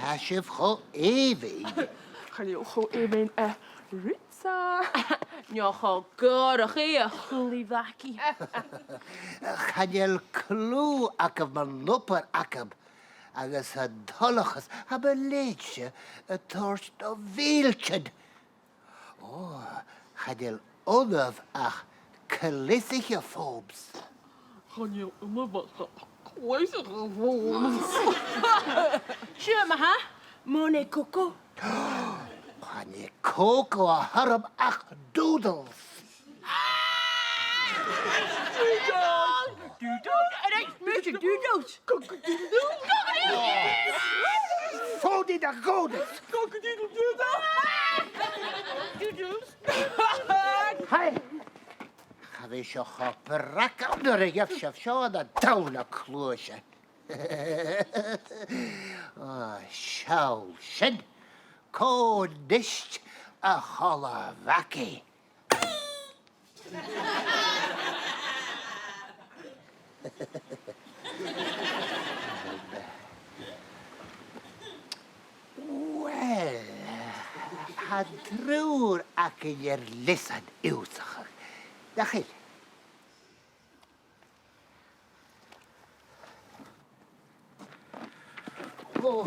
Asif cho èibhinn. Chael cho èibhinn ritsa. Nio cho barrachd a chleasaiche. Chael clú acab man nopper acab. Agus a dholachas a beléitse a toirt o bhílchad. Oh, chael onaf ach cleasaiche phobes. Chael umabasa. Sure, maha. Mone coco. Chane coco a harab ach doodles. Doodles. En ik smeertje doodles. Cocodoodle. Fodi da godes. Cocodoodle doodles. Hai. Chave sio cho barrachd ar a gefsef sio a dawna clwysio. Siawl sin. Co nisht a chola faci. Wel, ha drwy'r ac yn i'r lisad iwsach. Dachil. O,